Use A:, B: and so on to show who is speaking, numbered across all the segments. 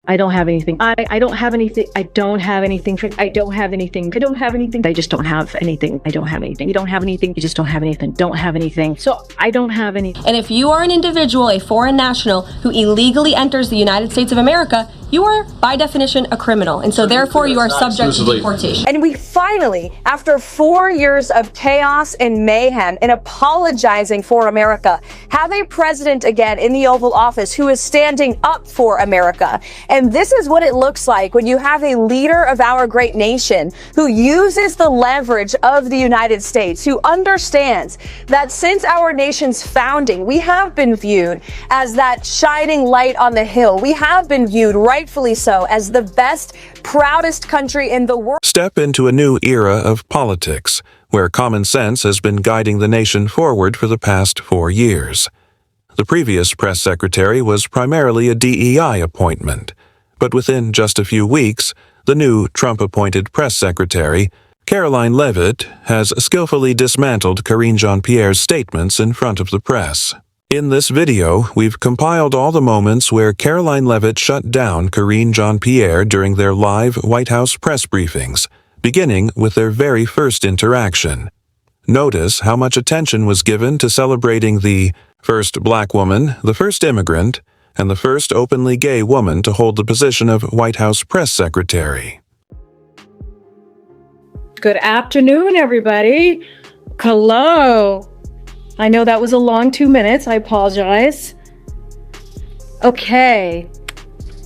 A: I don't have anything. I don't have anything. I don't have anything. I don't have anything. I don't have anything. I just don't have anything. I don't have anything. You don't have anything. You just don't have anything. Don't have anything. So I don't have anything.
B: And if you are an individual, a foreign national who illegally enters the United States of America, you are, by definition, a criminal. And so therefore you are subject to deportation.
C: And we finally, after 4 years of chaos and mayhem and apologizing for America, have a president again in the Oval Office who is standing up for America. And this is what it looks like when you have a leader of our great nation who uses the leverage of the United States, who understands that since our nation's founding, we have been viewed as that shining light on the hill. We have been viewed, rightfully so, as the best, proudest country in the world.
D: Step into a new era of politics, where common sense has been guiding the nation forward for the past 4 years. The previous press secretary was primarily a DEI appointment, but within just a few weeks, the new Trump-appointed press secretary, Karoline Leavitt, has skillfully dismantled Karine Jean-Pierre's statements in front of the press. In this video, we've compiled all the moments where Karoline Leavitt shut down Karine Jean-Pierre during their live White House press briefings, beginning with their very first interaction. Notice how much attention was given to celebrating the first black woman, the first immigrant, and the first openly gay woman to hold the position of White House press secretary.
A: Good afternoon, everybody. Hello. I know that was a long 2 minutes. I apologize. Okay,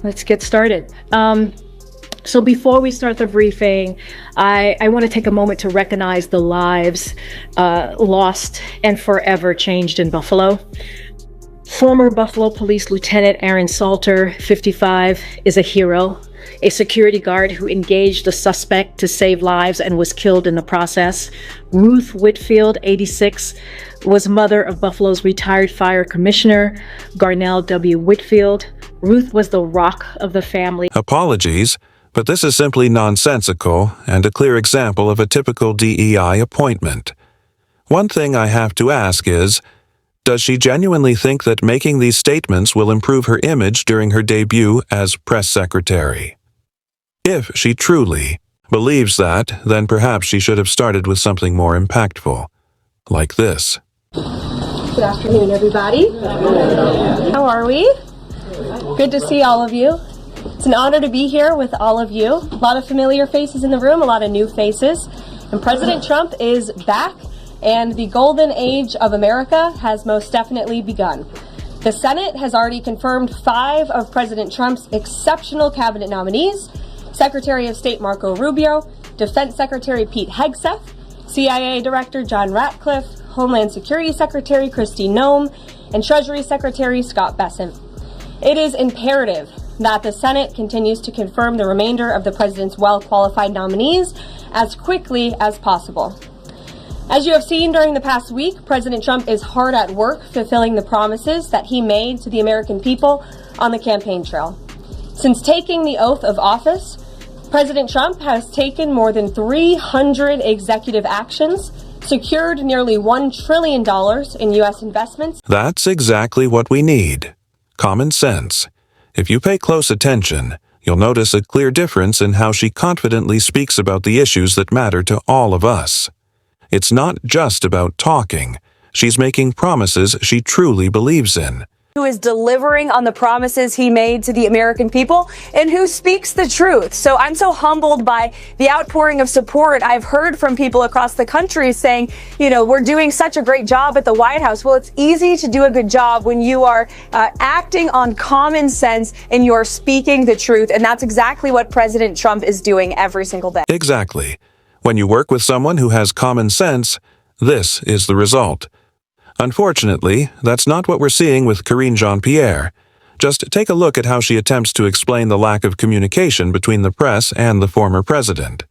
A: let's get started. So before we start the briefing, I want to take a moment to recognize the lives lost and forever changed in Buffalo. Former Buffalo Police Lieutenant Aaron Salter, 55, is a hero, a security guard who engaged a suspect to save lives and was killed in the process. Ruth Whitfield, 86, was mother of Buffalo's retired fire commissioner, Garnell W. Whitfield. Ruth was the rock of the family.
D: Apologies, but this is simply nonsensical and a clear example of a typical DEI appointment. One thing I have to ask is, does she genuinely think that making these statements will improve her image during her debut as press secretary? If she truly believes that, then perhaps she should have started with something more impactful, like this.
B: Good afternoon, everybody. How are we? Good to see all of you. It's an honor to be here with all of you. A lot of familiar faces in the room, a lot of new faces. And President Trump is back, and the golden age of America has most definitely begun. The Senate has already confirmed 5 of President Trump's exceptional cabinet nominees: Secretary of State Marco Rubio, Defense Secretary Pete Hegseth, CIA Director John Ratcliffe, Homeland Security Secretary Kristi Noem, and Treasury Secretary Scott Bessent. It is imperative that the Senate continues to confirm the remainder of the president's well-qualified nominees as quickly as possible. As you have seen during the past week, President Trump is hard at work fulfilling the promises that he made to the American people on the campaign trail. Since taking the oath of office, President Trump has taken more than 300 executive actions, secured nearly $1 trillion in U.S. investments.
D: That's exactly what we need. Common sense. If you pay close attention, you'll notice a clear difference in how she confidently speaks about the issues that matter to all of us. It's not just about talking. She's making promises she truly believes in.
C: Who is delivering on the promises he made to the American people and who speaks the truth. So I'm so humbled by the outpouring of support I've heard from people across the country saying, you know, we're doing such a great job at the White House. Well, it's easy to do a good job when you are acting on common sense and you're speaking the truth. And that's exactly what President Trump is doing every single day.
D: Exactly. When you work with someone who has common sense, this is the result. Unfortunately, that's not what we're seeing with Karine Jean-Pierre. Just take a look at how she attempts to explain the lack of communication between the press and the former president.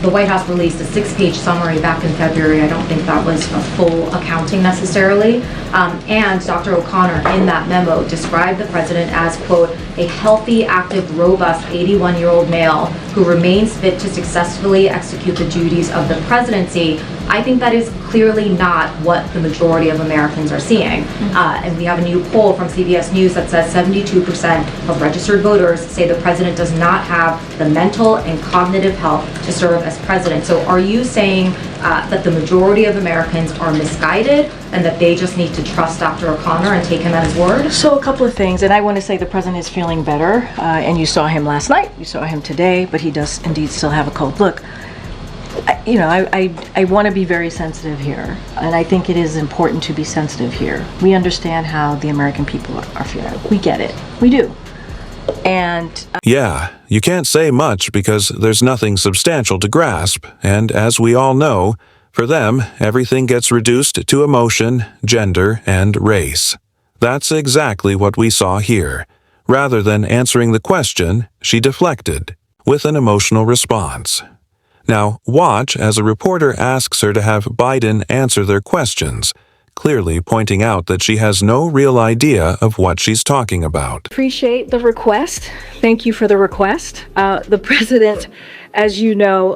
E: The White House released a 6-page summary back in February. I don't think that was a full accounting necessarily. And Dr. O'Connor in that memo described the president as, quote, a healthy, active, robust 81-year-old male who remains fit to successfully execute the duties of the presidency I think that is clearly not what the majority of Americans are seeing. And we have a new poll from CBS News that says 72% of registered voters say the president does not have the mental and cognitive health to serve as president. So are you saying that the majority of Americans are misguided and that they just need to trust Dr. O'Connor and take him at his word?
A: So a couple of things, and I want to say the president is feeling better, and you saw him last night, you saw him today, but he does indeed still have a cold. Look, I want to be very sensitive here, and I think it is important to be sensitive here. We understand how the American people are feeling. We get it. We do. And
D: Yeah, you can't say much because there's nothing substantial to grasp, and as we all know, for them, everything gets reduced to emotion, gender, and race. That's exactly what we saw here. Rather than answering the question, she deflected with an emotional response. Now, watch as a reporter asks her to have Biden answer their questions, clearly pointing out that she has no real idea of what she's talking about.
A: appreciate the request. Thank you for the request. The president, as you know,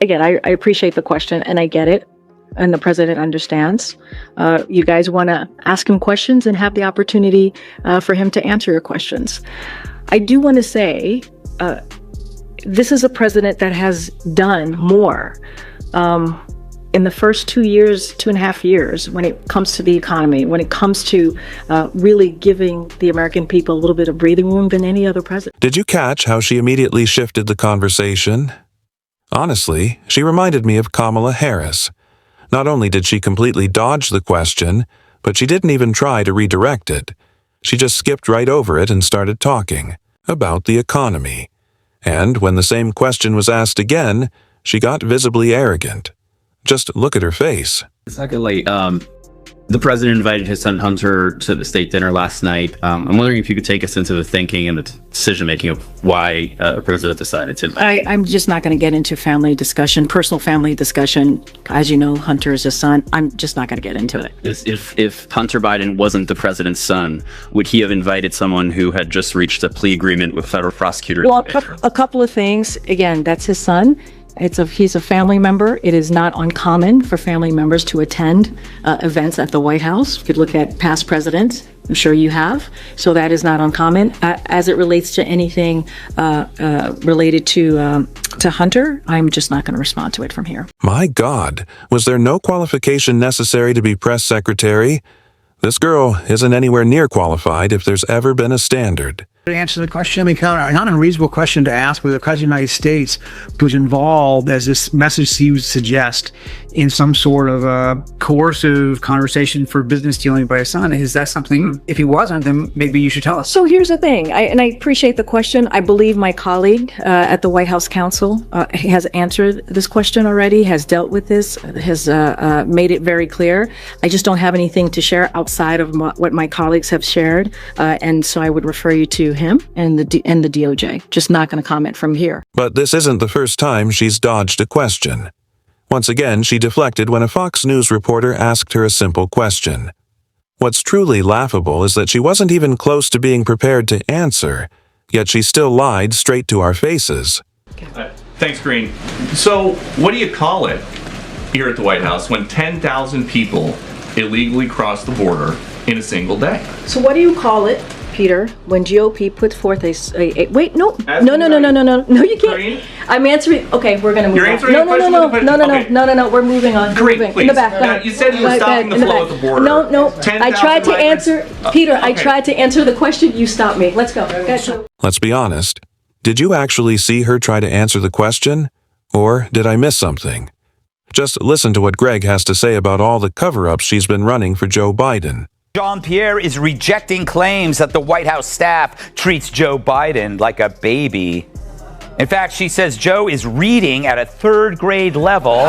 A: again, I appreciate the question and I get it. And the president understands. You guys want to ask him questions and have the opportunity for him to answer your questions. I do want to say, this is a president that has done more in the first 2.5 years, when it comes to the economy, when it comes to really giving the American people a little bit of breathing room than any other president.
D: Did you catch how she immediately shifted the conversation? Honestly, she reminded me of Kamala Harris. Not only did she completely dodge the question, but she didn't even try to redirect it. She just skipped right over it and started talking about the economy. And when the same question was asked again, she got visibly arrogant. Just look at her face.
F: Secondly, the president invited his son Hunter to the state dinner last night. I'm wondering if you could take us into the thinking and the decision-making of why a president decided to invite.
A: I'm just not going to get into family discussion, personal family discussion. As you know, Hunter is a son. I'm just not going to get into it.
F: If Hunter Biden wasn't the president's son, would he have invited someone who had just reached a plea agreement with federal prosecutors?
A: Well, a couple of things. Again, that's his son. He's a family member. It is not uncommon for family members to attend events at the White House. You could look at past presidents. I'm sure you have. So that is not uncommon. As it relates to anything related to Hunter, I'm just not going to respond to it from here.
D: My God, was there no qualification necessary to be press secretary? This girl isn't anywhere near qualified if there's ever been a standard.
G: To answer the question, I mean, kind of not an unreasonable question to ask whether the President of the United States was involved, as this message seems to suggest, in some sort of a coercive conversation for business dealing by his son. Is that something, if he wasn't, then maybe you should tell us.
A: So here's the thing, and I appreciate the question. I believe my colleague at the White House Counsel has answered this question already, has dealt with this, has made it very clear. I just don't have anything to share outside of what my colleagues have shared, and so I would refer you to him and the DOJ. Just not going to comment from here.
D: But this isn't the first time she's dodged a question. Once again, she deflected when a Fox News reporter asked her a simple question. What's truly laughable is that she wasn't even close to being prepared to answer, yet she still lied straight to our faces.
H: Thanks, Karine. So, what do you call it here at the White House when 10,000 people illegally cross the border in a single day?
A: So what do you call it, Peter, when GOP puts forth wait, no, you can't.
H: Karine?
A: I'm answering. Okay, we're gonna move
H: You're
A: on.
H: answering
A: No,
H: the question with a question? Okay.
A: no, we're moving on.
H: Karine,
A: Moving.
H: please.
A: In the back.
H: Now, you said you were stopping the flow at the border.
A: No. I
H: 10,000
A: tried to
H: migrants.
A: answer, Peter. I
H: Okay.
A: tried to answer the question. You stopped me. Let's go. Go.
D: Let's be honest. Did you actually see her try to answer the question? Or did I miss something? Just listen to what Greg has to say about all the cover-ups she's been running for Joe Biden.
I: Jean-Pierre is rejecting claims that the White House staff treats Joe Biden like a baby. In fact, she says Joe is reading at a third grade level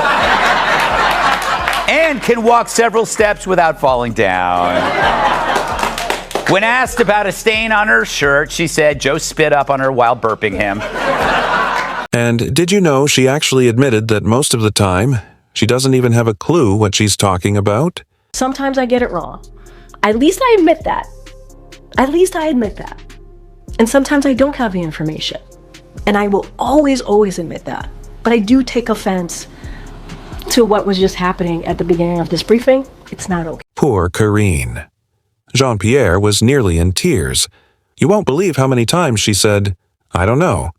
I: and can walk several steps without falling down. When asked about a stain on her shirt, she said Joe spit up on her while burping him.
D: And did you know she actually admitted that most of the time, she doesn't even have a clue what she's talking about?
B: Sometimes I get it wrong. At least I admit that. And sometimes I don't have the information.
A: And I will always, always admit that. But I do take offense to what was just happening at the beginning of this briefing. It's not okay.
D: Poor Karine. Jean-Pierre was nearly in tears. You won't believe how many times she said, "I don't know."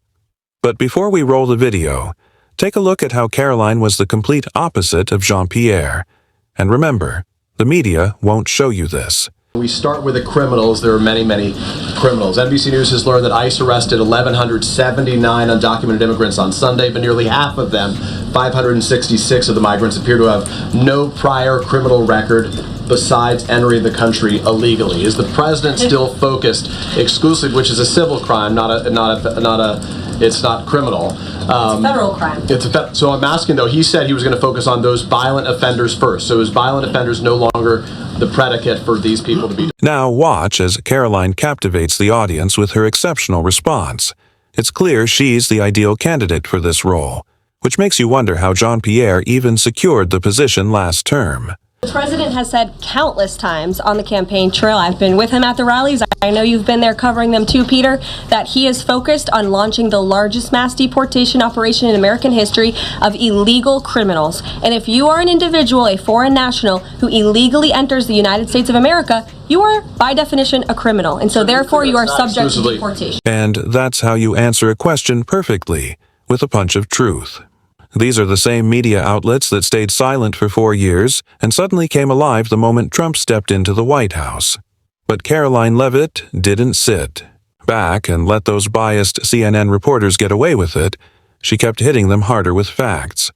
D: But before we roll the video, take a look at how Karoline was the complete opposite of Jean-Pierre. And remember, the media won't show you this.
J: We start with the criminals. There are many, many criminals. NBC News has learned that ICE arrested 1,179 undocumented immigrants on Sunday, but nearly half of them, 566 of the migrants, appear to have no prior criminal record besides entering the country illegally. Is the president still focused exclusively, which is a civil crime, it's not criminal.
B: It's a federal crime.
J: So I'm asking, though, he said he was going to focus on those violent offenders first. So is violent offenders no longer the predicate for these people to be?
D: Now watch as Karoline captivates the audience with her exceptional response. It's clear she's the ideal candidate for this role, which makes you wonder how Jean-Pierre even secured the position last term.
B: The president has said countless times on the campaign trail, I've been with him at the rallies, I know you've been there covering them too, Peter, that he is focused on launching the largest mass deportation operation in American history of illegal criminals. And if you are an individual, a foreign national, who illegally enters the United States of America, you are, by definition, a criminal. And so therefore you are subject to deportation.
D: And that's how you answer a question perfectly, with a punch of truth. These are the same media outlets that stayed silent for 4 years and suddenly came alive the moment Trump stepped into the White House. But Karoline Leavitt didn't sit back and let those biased CNN reporters get away with it. She kept hitting them harder with facts.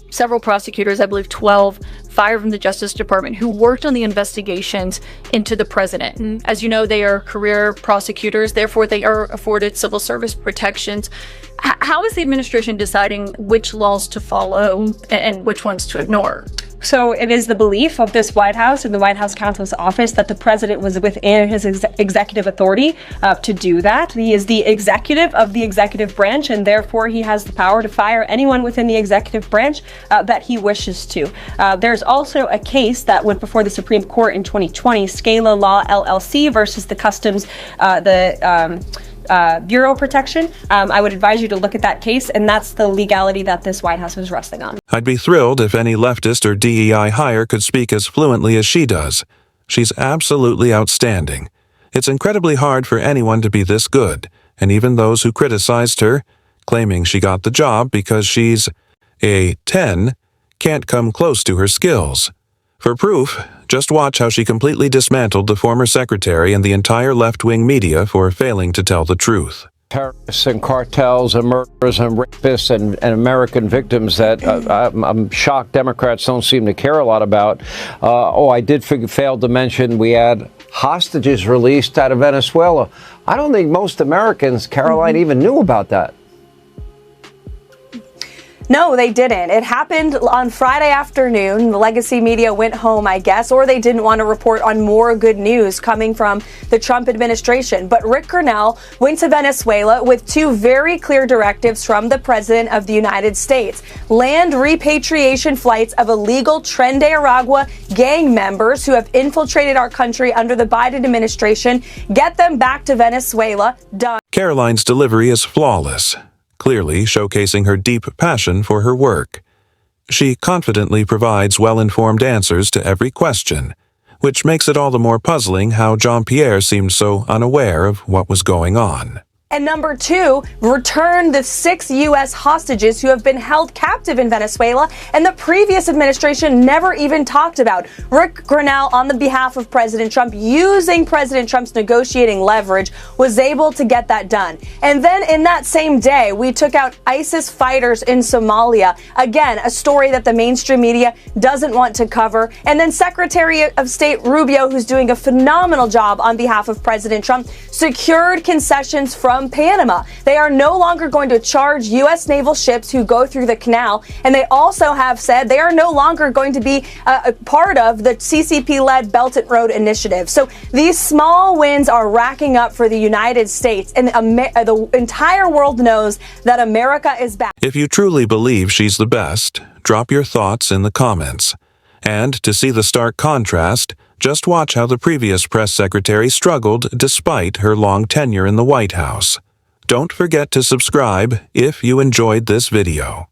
K: Several prosecutors, I believe 12, fired from the Justice Department who worked on the investigations into the president. As you know, they are career prosecutors, therefore they are afforded civil service protections. How is the administration deciding which laws to follow and which ones to ignore?
B: So it is the belief of this White House and the White House counsel's office that the president was within his executive authority to do that. He is the executive of the executive branch, and therefore he has the power to fire anyone within the executive branch that he wishes to. There's also a case that went before the Supreme Court in 2020, Scala Law LLC versus the Customs, Bureau of Protection. I would advise you to look at that case, and that's the legality that this White House is resting on.
D: I'd be thrilled if any leftist or DEI hire could speak as fluently as she does. She's absolutely outstanding. It's incredibly hard for anyone to be this good, and even those who criticized her, claiming she got the job because she's a 10, can't come close to her skills. For proof, just watch how she completely dismantled the former secretary and the entire left-wing media for failing to tell the truth.
L: Terrorists and cartels and murderers and rapists and American victims that I'm shocked Democrats don't seem to care a lot about. I did fail to mention we had hostages released out of Venezuela. I don't think most Americans, Karoline, even knew about that.
C: No, they didn't. It happened on Friday afternoon. The legacy media went home, I guess, or they didn't want to report on more good news coming from the Trump administration. But Rick Grenell went to Venezuela with two very clear directives from the President of the United States. Land repatriation flights of illegal Tren de Aragua gang members who have infiltrated our country under the Biden administration. Get them back to Venezuela. Done.
D: Karoline's delivery is flawless, clearly showcasing her deep passion for her work. She confidently provides well-informed answers to every question, which makes it all the more puzzling how Jean-Pierre seemed so unaware of what was going on.
C: And number two, return the 6 U.S. hostages who have been held captive in Venezuela and the previous administration never even talked about. Rick Grenell, on the behalf of President Trump, using President Trump's negotiating leverage, was able to get that done. And then in that same day, we took out ISIS fighters in Somalia. Again, a story that the mainstream media doesn't want to cover. And then Secretary of State Rubio, who's doing a phenomenal job on behalf of President Trump, secured concessions from Panama. They are no longer going to charge U.S. naval ships who go through the canal, and they also have said they are no longer going to be a part of the CCP-led Belt and Road Initiative. So these small wins are racking up for the United States, and the entire world knows that America is back.
D: If you truly believe she's the best, drop your thoughts in the comments. And to see the stark contrast, just watch how the previous press secretary struggled despite her long tenure in the White House. Don't forget to subscribe if you enjoyed this video.